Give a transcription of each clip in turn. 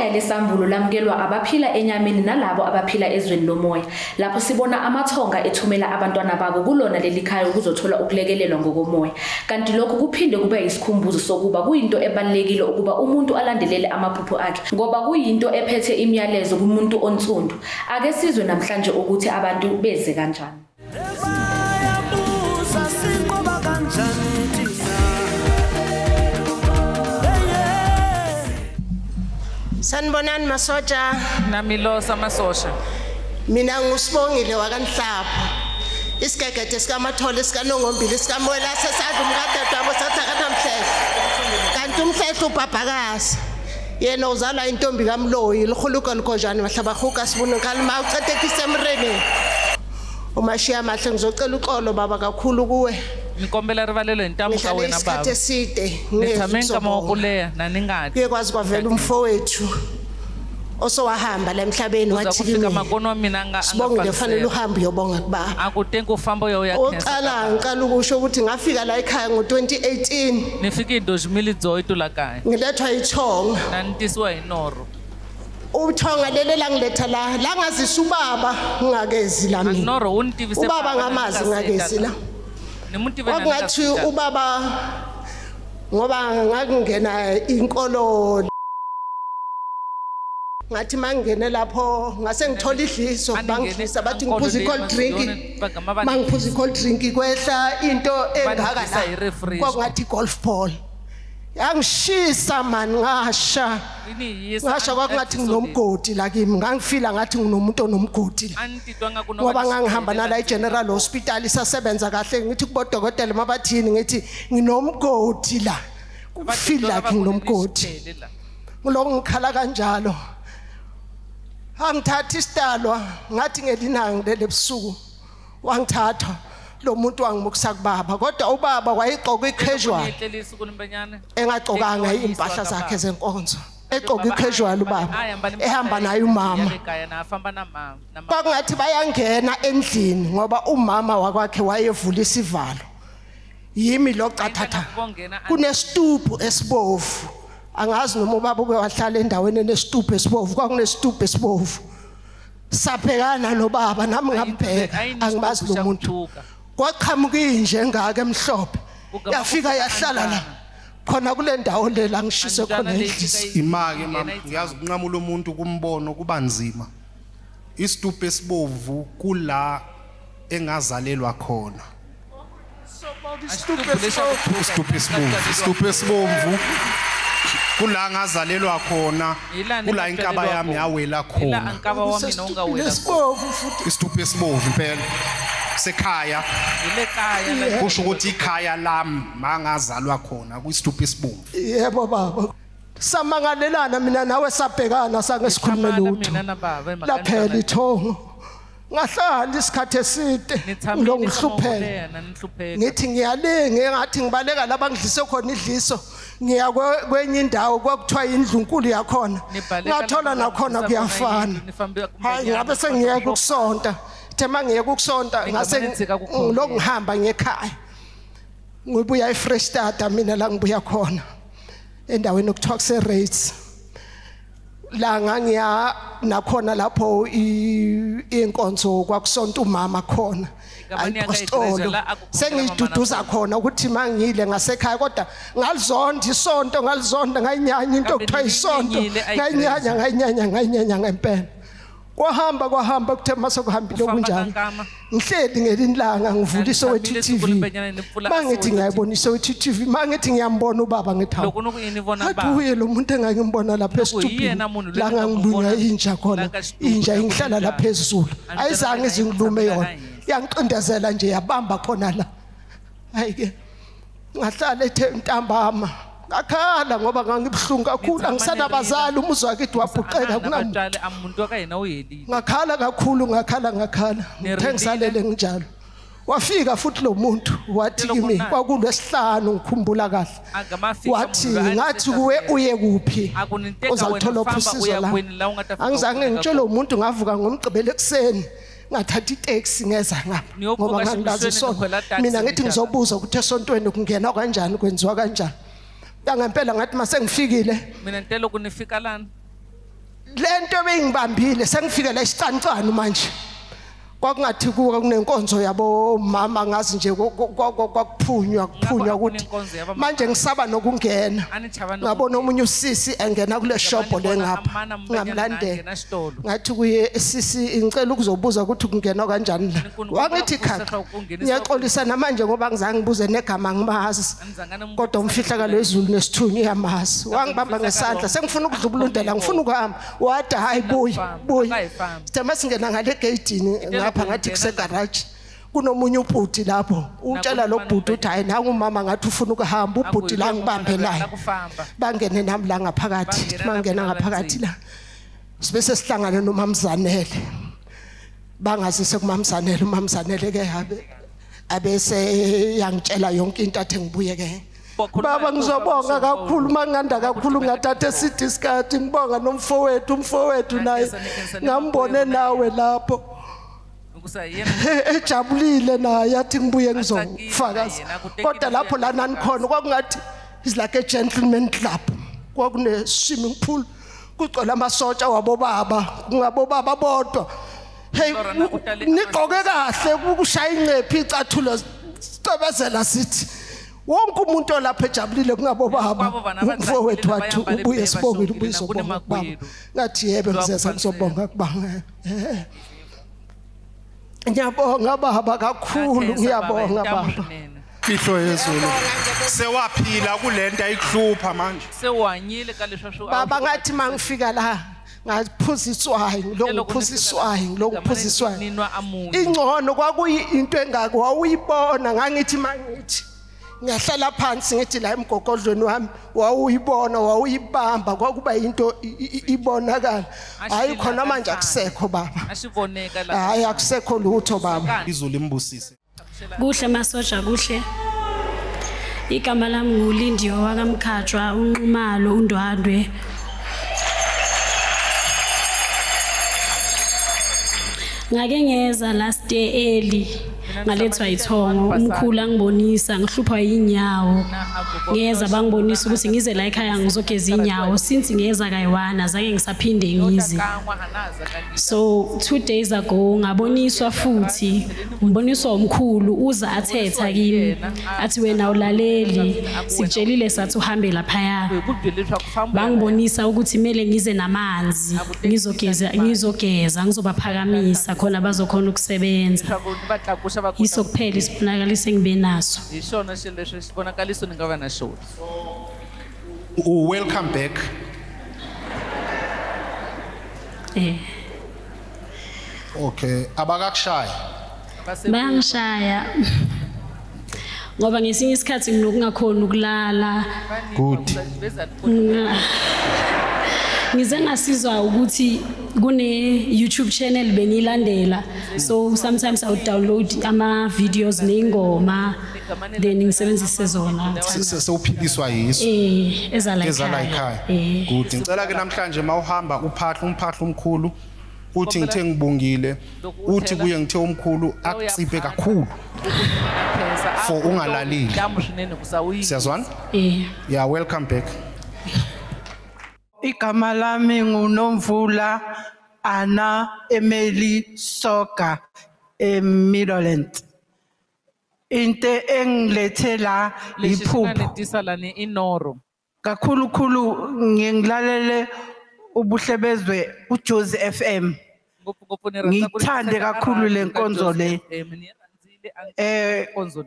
Ikhaya leSambulo lamukelwa abaphila enyameni nalabo abaphila ezweni lomoya. Lapho sibona amathonga ethumela abantwana babo kulona leli khaya ukuzothola ukulekelelwa ngokomoya. Kanti lokho kuphinde kube isikhumbuzo sokuba kuyinto ebalekile ukuba umuntu alandelele amaphupho akhe ngoba kuyinto ephethe imiyalezo kumuntu onsundu. Ake sizwe namhlanje ukuthi abantu beze kanjani. Sanibonani masoja. Namilosa masosha. Mina ngusibongile wakanhlapha. Isigegede sikaMathole sikaNongombili sikaMwela sesadla umkadadwabo sathatha namhlanje. Kanti umhlehlo ubhabhakazi. Yena uzala intombi kaMloyi likhuluka likhojana mahlabahuka sibona kalima uchethekise emreneni. Umashiya mahle ngizocela uxolo baba kakhulu kuwe. Ngikombela rivalelo intambo ka wena baba. Isikhathi eside ngithamenga mawokuleya naningadi. Kuyekwazi kwavela umfowethu osowahamba la emhlabeni wathi kimi Sibongile fanele uhambe uyobonga kubaba. Akutenga ufambo yoya cancer. Ngicela ukusho ukuthi ngafika la ekhaya ngo2018. Nifike 2018 la kaya. Ngilethwa ithonga. Nantiswa inoro. Uthonga lele langiletha la ngazisa ubaba ngakezi la mina. Inoro untivise ubaba ngamazi ngakezi la. Ngathi ubaba ngoba ngakungena inkolo ngathi mangene lapho ngase ngithola idliso bangidlisa bathi ngiphuza icold drink mangiphuza icold drink kwehla into engaka la kwakungathi golf ball yangishisa man ngasha kwakungathi nginomgodi la kimi ngangifila ngathi nginomuntu onomgodi ngoba ngangihamba nala eGeneral Hospital isasebenza kahle ngithi kubodokotela mabathini ngithi nginomgodi la kufila like nginomgodi ngiloko ngikhala kanjalo angithatha istalwa ngathi ngelinanga lele busuku wangithatha lo muntu wangimukisa kubaba kodwa ubaba wayigqoka icasual engagqokanga impahla zakhe zenkonzo egqoka icasual ubaba ehamba naye umama kwakungathi bayangena endlini ngoba umama wakwakhe wayevula isivalo yimi locathatha kunesitupu esibovu angazi noma ubaba uke wahlala endaweni enesitupu esibovu kwakunesitupu esibovu saphekana nobaba nami ngambheka angibazi lo muntu kwaqhamuka inje engaka emhlophe yafika yahlala la khona kule ndawo lela ngishise khona inhliziyo imake mama ngiyazi ukunqamula umuntu kumbono kubanzima isitupu esibovu kula engazalelwa khona isitupu esibovu kula ngazalelwa khona kula inkaba yami yawela khona isitupu esibovu impela sekhaya kusho ukuthi ikhaya lami mangazalwa khona kwisitupu esibovu yebo baba samangalelana mina nawe sabhekana sange sikhulume lutho laphela ithongo ngahlala isikhathi eside lo ngihluphela ngithi ngiyalinge ngathi ngibaleka labangidlise khona idliso ngiya kwenye indawo kwakuthiwa indlunkulu yakhona ngathola nakhona kuyafana hayi ngabe sengiya kusonta thema ngiye kusonta ngase lo ngihamba ngekhaya ngibuya eFreystad mina la ngibuya khona endaweni okuthiwa kuseRates la ngangiya nakhona lapho inkonzo kwakusonta umama khona ayipostolo sengiduduza khona ukuthi mangile ngasekhaya kodwa ngalizonda isonto ngalizonda ngayinyanya into okuthiwa isonto ngayinyanya ngempela kwahamba kuthe masokuhambile kunjani ngihleli ngelinlanga ngivula iSoweto TV mangithi ngiyayibona iSoweto TV mangithi ngiyambona ubaba ngithaba athi lo muntu engakimbona lapha esitubhini la ngangilunya inja khona inja ingihlala lapha ezulu ayizange izingilume yona yangiqindezela nje yabamba khona la hayike ngahlala ethe ntambama ngakhala ngoba ngangibhlungu kakhulu angisanabazali umuzi wakithi wabhuqeka kunamuntu akayena uyeli ngakhala kakhulu ngakhala ngithengisalele njalo wafika futhi lo muntu wathi kimi kwakulwesihlanu ngikhumbula kahle wathi ngathi kuwe uye kuphi uzalithola uphisizo la angizange ngitshele umuntu ngavuka ngomgqibelo ekseni ngathatha itaxi ngeza ngapha ngoba ngangilazi isonto mina ngithi ngizobuza ukuthi esontweni kungena kanjani kwenziwa kanjani ngempela ngathi mase ngifikile mina ntelo kunifika lana lento bengibambile sengifike la isicancane manje kwakungathi kuka kunenkonzo yabo mama ngazi nje kwakuphunywa ukuthi manje ngisaba nokungena ngabona omunye usisi engena kule shop le ngapha ngamlandela ngathi kuye sisi ngicela ukuzobuza ukuthi kungena kanjani la wangithi khaka ngiyaxolisa namanje ngoba ngizange ngibuze negama ngimazi kodwa umfihla kalezulu nesithunywa yamazi wangibamba ngesandla sengifuna ukudlubulundela ngifuna ukuhamba wathi hayi buyi sithema singena ngale gateini lapha ngathi kusegarage kunomunye ubhuti lapho utshela lo bhuti uthi hayi nangu umama ngathi ufuna ukuhamba ubhuti la ngibambe naye bangene nami la ngaphakathi mangena ngaphakathi la sibese sihlangana nomamzanele bangazise kumamzanele umamzanele ke abese yangitshela yonke into athi ngibuye ke baba ngizobonga kakhulu manganda kakhulu ngathatha esidi isikhathi ngibonga umfowethu naye ngambone nawe lapho ejabulile naye athi ngibuye ngizofakaza kodwa lapho lana nikhona kwakungathi is like a gentleman club kwakune swimming pool kucela amasotsha wabobaba kungabobaba bodwa hey nigqoke kahle ukushaya incephi icathulo sicebezela sithi wonke umuntu olapha ejabulile kungabobaba umfowethu wathi ubuye sibongile ubuye sobonga kubaba ngathi yebo ngizeza ngizobonga kubanga ngiyabonga baba kakhulu ngiyabonga baba Fihlo yezulu sewaphila kulento ayikuhlupha manje sewanyile kaleshwa baba ngathi mangifika la ngaphuziswayo lokuphuziswayo ingcono kwakuyinto engako wawuyibona ngangithi mangithi ngiyahlala phansi ngithi la emgogodlweni wami wawuyibona wawuyibamba kwakuba into ibonakala hayi khona manje akusekho baba asiboneka la hayi akusekho lutho baba izulu imbusise kuhle masoja kuhle igama lami nguLindiwe wakamkhatshwa unqumalo uNdwandwe ngake ngeza last day early ngalethwa ithongo umkhulu angibonisa ngihluphwa inyawo ngeza bangibonisa ukuthi ngize la ekhaya ngizogeza inyawo since ngeza kayiwana zange ngisaphinde ngize so 2 days ago ngaboniswa futhi umboniswa umkhulu uza athetha kimi athi wena ulaleli sitshelile sathi uhambe lapha bangibonisa ukuthi kumele ngize namanzi ngizogeza ngizobaphakamisa khona bazokhona ukusebenza isokuphela isibonakalise ngibe naso ishona lesho isibonakaliso ningaba nasho welcome back okay abakakushaya bangishaya ngoba ngesinye isikhathi nginokungakhona ukulala good ngize ngasizwa ukuthi kune YouTube channel bengilandela so sometimes I would download ama videos nengoma then ngisebenzise zona sesewuphiliswa yiso ezala ekhaya good ngicela ke namhlanje mawuhamba umphahla omkhulu uthi ngithe ngibongile uthi kuye ngithe umkhulu akuciphe kakhulu for ungalalili siyazwana yeah welcome back igama lami nguNomvula Ana Emily Soga eMidland into engilethela iphupho la neInoro kakhulu ngilalele ubuhlebezwe uJozi FM ngithande kakhulu lenkonzo le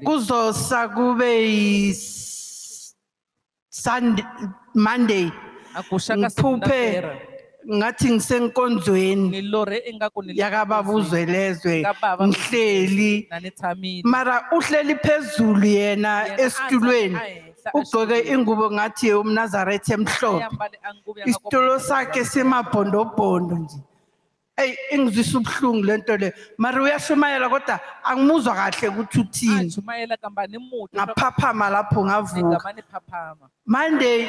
kuzosa kube Sunday Monday akushaka ngathi ngisenkonzweni yakababuzwelezwe ngihleli mara uhleli phezulu yena esitulweni ugqoke ingubo ngathi umNazaretha emhlophe isitulo sakhe simabhondobhondo nje hey ingizwisa ubhlungu lento le mara uyashumayela kodwa angimuzwa kahle ukuthi uthini ashumayela kambani imuthi ngaphaphama lapho ngavuka Monday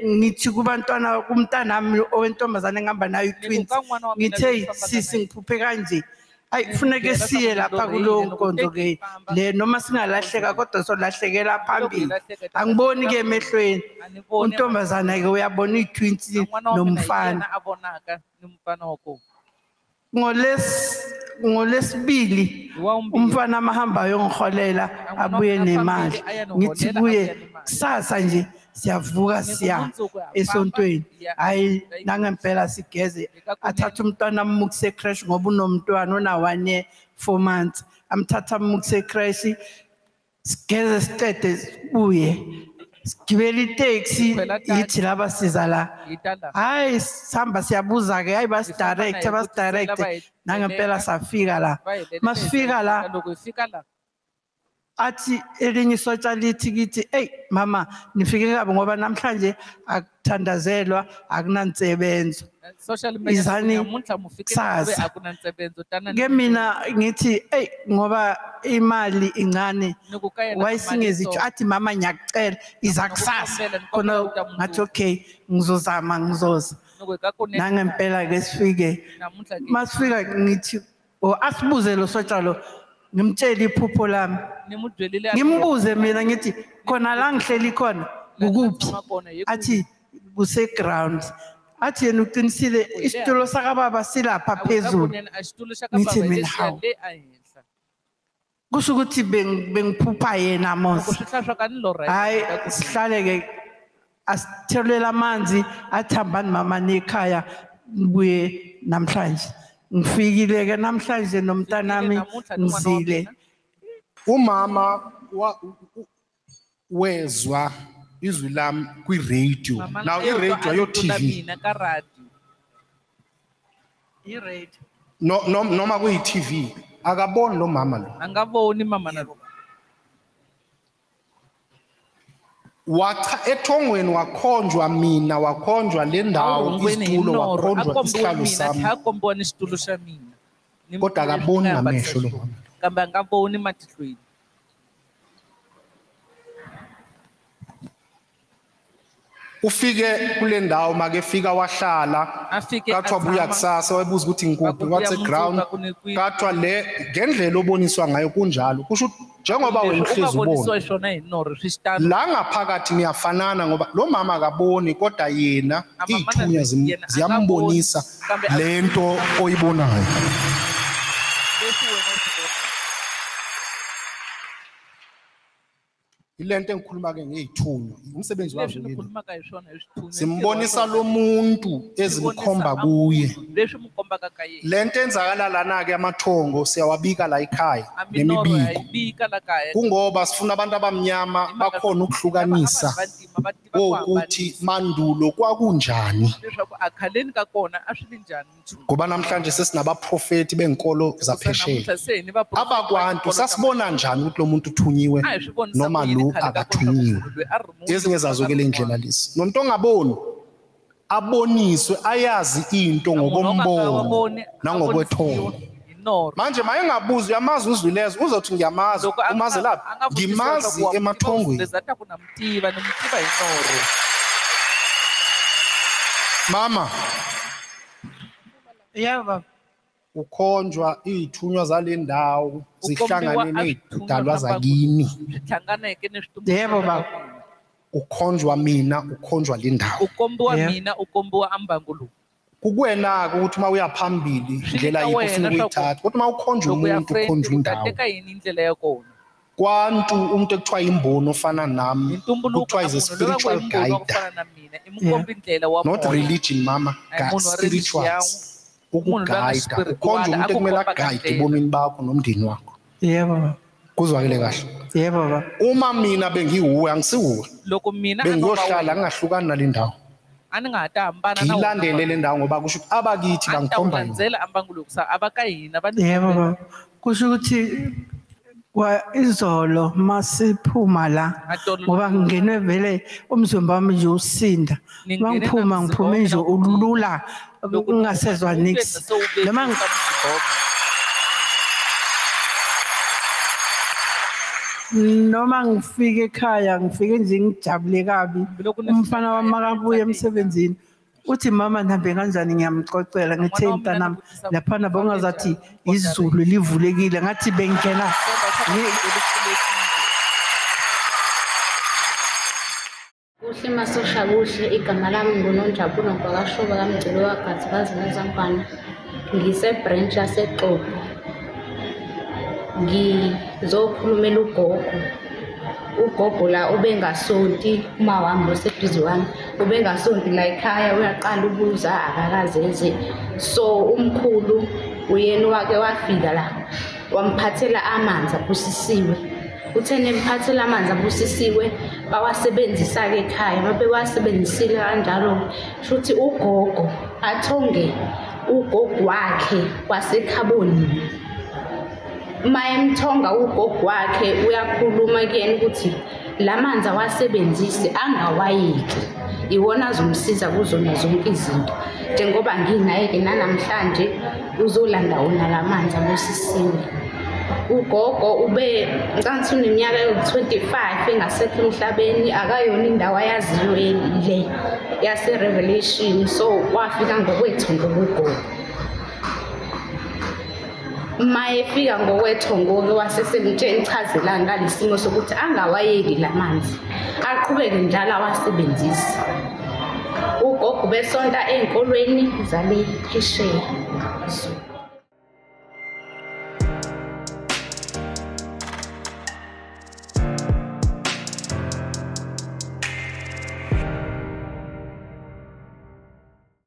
ngithi kubantwana kumntanami owentombazane ngihamba nayo twins ngithe sisi ngiphuphe kanje Ayi kufuneka siye lapha kulowo nkonzo ke le noma singalahleka kodwa solahlekela phambili angiboni ke emehlweni untombazana ke uyabona itwins nomfana ngolesibili umfana mahamba yongiholela abuye nemali ngithi kuye kusasa nje siyavuka siya esontweni hayi nangempela sigeze athatha umntwana amukise crash ngoba unomntwana ona 1 year 4 months amthatha amukise crash sigeze siqede uye sigibela itaxi yithi laba siza la hayi sihamba siyabuza ke hayi basidirect nangempela safika la masifika la athi elinye isotsha lithi kithi hey mama nifike kabi ngoba namhlanje akuthandazelwa akunansebenzo izani ke mina ngithi hey ngoba imali incane wayisingezitsho athi mama ngiyakucela iza kusasa khona ngathi okay ngizoza nangempela ke sifike masifika ngithi asibuze lo sotsha lo ngimtshela iphupho lami ngimbuze mina ngithi khona la ngihleli khona ukuphi athi kuse ground athi yena uqinisile isitulo sakababa silapha phezulu ngithi mina hawu kusho ukuthi bengiphupha yena mos hayi sihlale ke asitholela amanzi athambani mama nekhaya ngibuye namhlanje ngifikile ke namhlanje nomntanami ngizile umama wezwa izwi lami kwi-radio now i-radio yo TV noma kuyi-TV akaboni lo mama lo angaboni mama lo wacha ethongweni wakhonjwa mina wakhonjwa le ndawo isitulo wakhonjwa isihlalo sami akakombona isitulo shamina kodwa akaboni ngamehlo lo mama kambe angaboni matihlweni ufike kule ndawo make fika wahlala kathiwa buya kusasa wayebuza ukuthi ngikuphi wathe ground kathiwa le ngendlela oboniswa ngayo kunjalo kusho njengoba wena uhlezi ubona la ngaphakathi niyafanana ngoba lo mama akaboni kodwa yena ithunya ziyambonisa lento oyibonayo ilento engikhuluma ke ngezithunywa umsebenzi wazo simbonisa lo muntu ezimkhomba kuye lento enzakala lana ke amathongo siyawabika la ekhaya nemibiko kungoba sifuna abantu abamnyama bakhona ukuhlukanisa ukuthi mandulo kwakunjani ngoba namhlanje sesinabaprofeti benkolo zaphesheya abakwantu sasibona njani ukuthi lo muntu uthunyiwe noma lo akathunyiwe ezinye zazokele indlela lesi nomuntu ongaboni aboniswe ayazi into ngokombono nangokwethongo manje maye ngabuza uyamazi uzwi lezo uzothi ngiyamazi umaze lapha ngimazi emathongweni mama yebo ukhonjwa izithunywa zale ndawo zihlangane nezidalwa zakini yebo baba ukhonjwa mina ukhonjwa le ndawo ukombiwa mina ukombiwa ambangulo kukwena ukuthi uma uya phambili indlela yikho ufuna ukuyithatha kodwa uma ukhonjwa umuntu ukhonjwa indawo indlela yakho kwantu umuntu ekuthiwa imbono ofana nami kuthiwa is a spiritual guide not religion mama spirituals ukugayida ukhonjwa umuntu ekumele agayide ebomini bakho nomndeni wakho yebo kuzwakele kahle yebo baba uma mina bengiwuwe angisiwuwe lokho mina bengiyohlala ngingahlukani nale ndawo aningahambana ngilandele le ndawo ngoba kusho ukuthi abakithi bangikhomba ngenzela ambangulo kusa abakayini abantu yebo baba kusho ukuthi izolo masiphuma la ngoba ngingenwe vele umzimba wami nje usinda mangiphuma ngiphume nje ulula ungasezwa nix noma ngifike ekhaya ngifike nje ngijabule kabi umfana wami akabuye emsebenzini uthi mama nihambe kanjani ngiyamxoxela ngithe mntanami laphana bongazathi izulu livulekile ngathi bengena Kuhle masosha kuhle igama lami nguNonjabulo Mvakashoba kaMgcilo kaGatsikazi neZangwana ngise branch yaseXobo ngizokhulumela ugogo la ubengasonti uma wami oseduze wami ubengasonti la ekhaya uyaqala ukuza akakazeze so umkhulu uyena wake wafika la wamphathela amanzi abusisiwe uthene mphathela amanzi abusisiwe bawasebenzisa ke ekhaya babewasebenzisile kanjalo futhi ugogo athonge ugogo wakhe wasekhaboni mayemthonga ugogo wakhe uyakhuluma kuyena ukuthi lamanzi awasebenzise angawayeki iwona azomsiza kuzona zonke izinto njengoba nginaye ke namhlanje uzolanda wona lamanzi abusisiwe ugogo ube ncansi uneminyaka yo25 engasekho emhlabeni akayona indawo ayaziyo le yase Revelation so wafika ngokwethongo ugogo mayefika ngokwethongo ke wasesemtsheni chazela ngalesimo sokuthi angawayeki lamanzi aqhubeke njalo awasebenzise ugogo besonta enkolweni zale phesheya